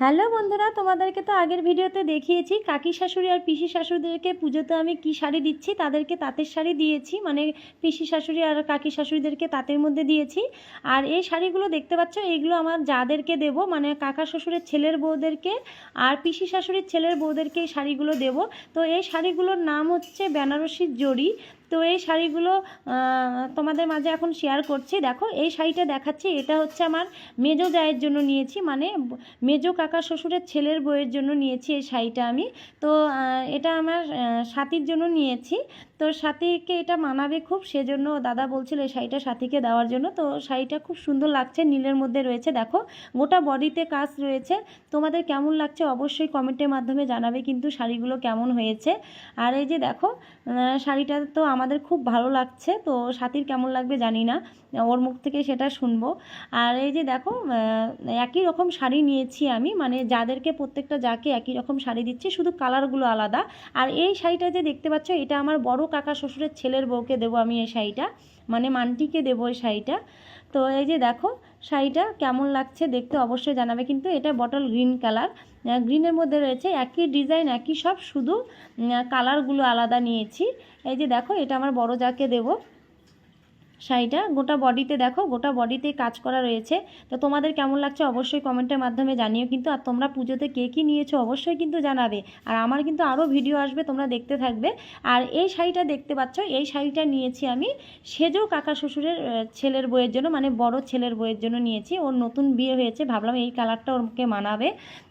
Hello বন্ধুরা, তোমাদেরকে তো আগের ভিডিওতে দেখিয়েছি কাকি শাশুড়ি আর পিসি শাশুড়িদেরকে পুজোতে আমি কি শাড়ি দিচ্ছি। তাদেরকে তাঁতের শাড়ি দিয়েছি, মানে পিসি শাশুড়ি আর কাকি শাশুড়িদেরকে তাঁতের মধ্যে দিয়েছি। আর এই শাড়িগুলো দেখতে পাচ্ছ, এইগুলো আমার যাদেরকে দেবো, মানে কাকা শ্বশুরের ছেলের বউদেরকে আর পিসি শাশুড়ির ছেলের বউদেরকে এই শাড়িগুলো দেবো। তো এই শাড়িগুলোর নাম হচ্ছে বেনারসির জড়ি। তো এই শাড়িগুলো তোমাদের মাঝে এখন শেয়ার করছি। দেখো, এই শাড়িটা দেখাচ্ছি, এটা হচ্ছে আমার মেজো জায়ের জন্য নিয়েছি, মানে মেজো কাকা শ্বশুরের ছেলের বউয়ের জন্য নিয়েছি এই শাড়িটা আমি। তো এটা আমার সাথীর জন্য নিয়েছি। তো সাথীকে এটা মানাবে খুব, সেজন্য দাদা বলছিল এই শাড়িটা সাথীকে দেওয়ার জন্য। তো শাড়িটা খুব সুন্দর লাগছে, নীলের মধ্যে রয়েছে। দেখো, গোটা বডিতে কাজ রয়েছে। তোমাদের কেমন লাগছে অবশ্যই কমেন্টের মাধ্যমে জানাবে কিন্তু শাড়িগুলো কেমন হয়েছে। আর এই যে দেখো, শাড়িটা তো আমাদের খুব ভালো লাগছে, তো সাথীর কেমন লাগবে জানি না, ওর মুখ থেকে সেটা শুনবো। আর এই যে দেখো, একই রকম শাড়ি নিয়েছি আমি, মানে যাদেরকে প্রত্যেকটা যাকে একই রকম শাড়ি দিচ্ছি, শুধু কালারগুলো আলাদা। আর এই শাড়িটা যে দেখতে পাচ্ছ, এটা আমার বড় কাকা শ্বশুরের ছেলের বউকে দেবো আমি এই শাড়িটা, মানে মান্টিকে দেবো এই শাড়িটা। তো এই যে দেখো, শাড়িটা কেমন লাগছে দেখতে অবশ্যই জানাবে কিন্তু। এটা বটল গ্রিন কালার, গ্রিনের মধ্যে রয়েছে, একই ডিজাইন একই সব, শুধু কালারগুলো আলাদা নিয়েছি। এই যে দেখো, এটা আমার বড় যাকে দেবো শাড়িটা। গোটা বডিতে দেখো, গোটা বডিতে কাজ করা রয়েছে। তো তোমাদের কেমন লাগছে অবশ্যই কমেন্টের মাধ্যমে জানিও কিন্তু। আর তোমরা পুজোতে কে কী নিয়েছো অবশ্যই কিন্তু জানাবে। আর আমার কিন্তু আরও ভিডিও আসবে, তোমরা দেখতে থাকবে। আর এই শাড়িটা দেখতে পাচ্ছ, এই শাড়িটা নিয়েছি আমি সেজো কাকা শ্বশুরের ছেলের বউয়ের জন্য, মানে বড় ছেলের বউয়ের জন্য নিয়েছি। ওর নতুন বিয়ে হয়েছে, ভাবলাম এই কালারটা ওরকে মানাবে।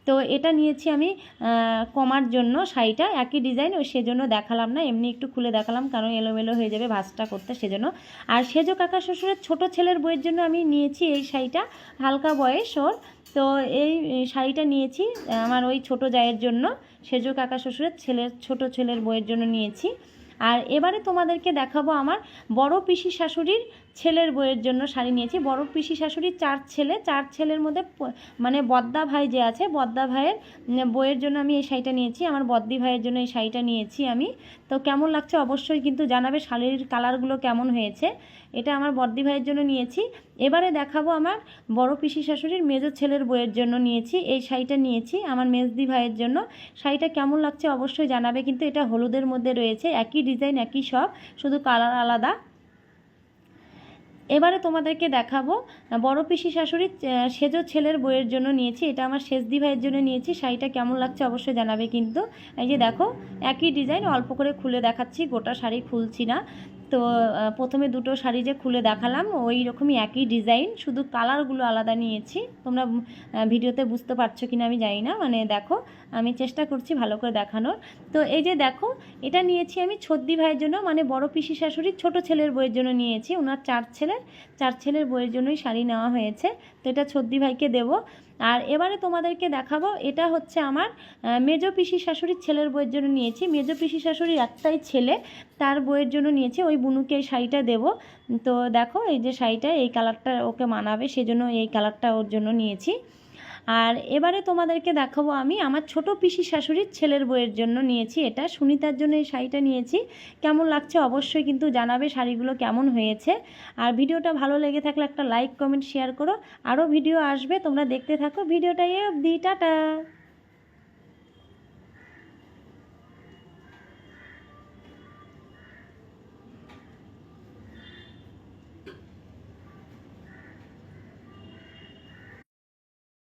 তো এটা নিয়েছি আমি কমার জন্য শাড়িটা, একই ডিজাইন, ওই সেজন্য দেখালাম না, এমনি একটু খুলে দেখালাম, কারণ এলোমেলো হয়ে যাবে ভাঁজটা করতে, সেজন্য। আর সেজো কাকা শ্বশুরের ছোট ছেলের বউয়ের জন্য আমি নিয়েছি এই শাড়িটা, হালকা বয়স ওর। তো এই শাড়িটা নিয়েছি আমার ওই ছোট জায়ের জন্য, সেজো কাকা শ্বশুরের ছোট ছেলের বউয়ের জন্য নিয়েছি। আর এবারে তোমাদেরকে দেখাবো আমার বড় পিসি শাশুড়ির ছেলের বউয়ের জন্য শাড়ি নিয়েছি। বড় পিসি শাশুড়ির 4 ছেলে, 4 ছেলের মধ্যে মানে বদ্দা ভাই যে আছে, বদ্দা ভাইয়ের বউয়ের জন্য আমি এই শাড়িটা নিয়েছি, আমার বদ্দি ভাইয়ের জন্য এই শাড়িটা নিয়েছি আমি। তো কেমন লাগছে অবশ্যই কিন্তু জানাবে, শাড়ির কালারগুলো কেমন হয়েছে। এটা আমার বদ্দি ভাইয়ের জন্য নিয়েছি। এবারে দেখাবো আমার বড় পিসি শাশুড়ির মেজো ছেলের বউয়ের জন্য নিয়েছি এই শাড়িটা, নিয়েছি আমার মেজদি ভাইয়ের জন্য। শাড়িটা কেমন লাগছে অবশ্যই জানাবে কিন্তু। এটা হলুদের মধ্যে রয়েছে, একই ডিজাইন একই সব, শুধু কালার আলাদা। এবারে তোমাদেরকে দেখাবো বড় পিসি শাশুড়ির সেজো ছেলের বউয়ের জন্য নিয়েছি, এটা আমার সেজদি ভাইয়ের জন্য নিয়েছি। শাড়িটা কেমন লাগছে অবশ্যই জানাবে কিন্তু। এই যে দেখো, একই ডিজাইন, অল্প করে খুলে দেখাচ্ছি, গোটা শাড়ি খুলছি না। তো প্রথমে দুটো শাড়ি যে খুলে দেখালাম ওই রকমই একই ডিজাইন, শুধু কালারগুলো আলাদা নিয়েছি। তোমরা ভিডিওতে বুঝতে পারছো কিনা আমি জানি না, মানে দেখো আমি চেষ্টা করছি ভালো করে দেখানোর। তো এই যে দেখো, এটা নিয়েছি আমি ছদ্দি ভাইয়ের জন্য, মানে বড় পিসি শাশুড়ির ছোট ছেলের বউয়ের জন্য নিয়েছি। ওনার 4 ছেলের বউয়ের জন্যই শাড়ি নেওয়া হয়েছে। তো এটা ছদ্দি ভাইকে দেবো। আর এবারে তোমাদেরকে দেখাবো, এটা হচ্ছে আমার মেজো পিসি শাশুড়ির ছেলের বউয়ের জন্য নিয়েছি। মেজো পিসি শাশুড়ির একটাই ছেলে, তার বউয়ের জন্য নিয়েছি, ওই বুনুকে এই শাড়িটা দেবো। তো দেখো, এই যে শাড়িটা, এই কালারটা ওকে মানাবে, সেজন্য এই কালারটা ওর জন্য নিয়েছি। আর এবারে তোমাদেরকে দেখাবো আমি আমার ছোট পিসি শাশুড়ির ছেলের বউয়ের জন্য নিয়েছি, এটা সুনিতার জন্য এই শাড়িটা নিয়েছি। কেমন লাগছে অবশ্যই কিন্তু জানাবে শাড়িগুলো কেমন হয়েছে। আর ভিডিওটা ভালো লেগে থাকলে একটা লাইক কমেন্ট শেয়ার করো, আরও ভিডিও আসবে, তোমরা দেখতে থাকো ভিডিওটা। অবধি টাটা।